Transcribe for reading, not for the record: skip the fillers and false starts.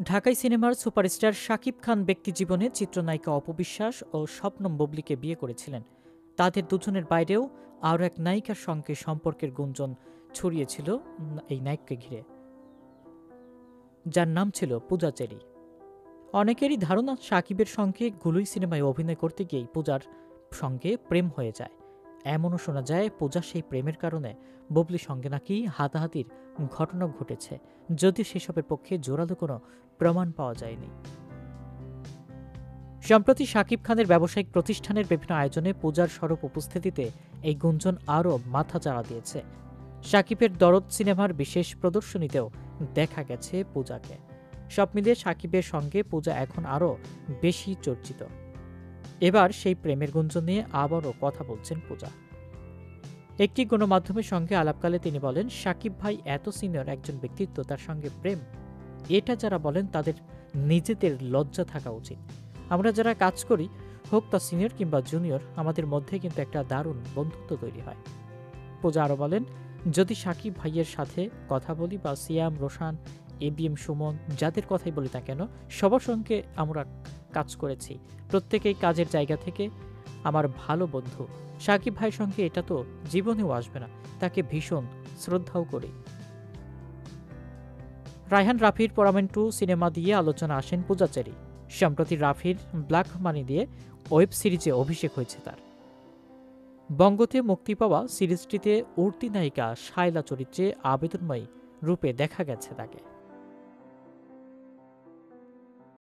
ঢাকাই সিনেমার সুপারস্টার শাকিব খান ব্যক্তিজীবনে চিত্রনায়িকা অপবিশ্বাস ও স্বপ্নম বুবলীকে বিয়ে করেছিলেন। তাদের দুজনের বাইরেও আরও এক নায়িকার সঙ্গে সম্পর্কের গুঞ্জন ছড়িয়েছিল এই নায়ককে ঘিরে, যার নাম ছিল পূজা চেরি। অনেকেরই ধারণা শাকিবের সঙ্গে গুলুই সিনেমায় অভিনয় করতে গিয়েই পূজার সঙ্গে প্রেম হয়ে যায়। এমনও শোনা যায় পূজা সেই প্রেমের কারণে বুবলির সঙ্গে নাকি হাতাহাতির ঘটনা ঘটেছে, যদিও সেসবের পক্ষে জোরালো কোনো প্রমাণ পাওয়া যায়নি। সম্প্রতি শাকিব খানের ব্যবসায়িক প্রতিষ্ঠানের বিভিন্ন আয়োজনে পূজার স্বরূপ উপস্থিতিতে এই গুঞ্জন আরও মাথাচাড়া দিয়েছে। শাকিবের দরদ সিনেমার বিশেষ প্রদর্শনীতেও দেখা গেছে পূজাকে। সব মিলিয়ে শাকিবের সঙ্গে পূজা এখন আরও বেশি চর্চিত। এবার সেই প্রেমের গুঞ্জন নিয়ে আবারও কথা বলছেন পূজা। একটি গণমাধ্যমের সঙ্গে আলাপকালে তিনি বলেন, শাকিব ভাই এত সিনিয়র একজন ব্যক্তিত্ব, তার সঙ্গে প্রেম, এটা যারা বলেন তাদের নিজেদের লজ্জা থাকা উচিত। আমরা যারা কাজ করি, হোক তা সিনিয়র কিংবা জুনিয়র, আমাদের মধ্যে কিন্তু একটা দারুণ বন্ধুত্ব তৈরি হয়। পূজা আরও বলেন, যদি শাকিব ভাইয়ের সাথে কথা বলি বা সিয়াম, রোশান, এবিএম সুমন, যাদের কথাই বলি না কেন, সবার সঙ্গে আমরা কাজ করেছি। প্রত্যেকেই কাজের জায়গা থেকে আমার ভালো বন্ধু। শাকিব ভাইয়ের সঙ্গে এটা তো জীবনেও আসবে না, তাকে ভীষণ শ্রদ্ধাও করি। রায়হান রাফির পোড়ামেন্ট 2 সিনেমা দিয়ে আলোচনা আসেন পূজা চেরি। সম্প্রতি রাফির ব্ল্যাক মানি দিয়ে ওয়েব সিরিজে অভিষেক হয়েছে তার। বঙ্গতে মুক্তি পাওয়া সিরিজটিতে উর্তি নায়িকা শায়লা চরিত্রে আবেদনময়ী রূপে দেখা গেছে তাকে।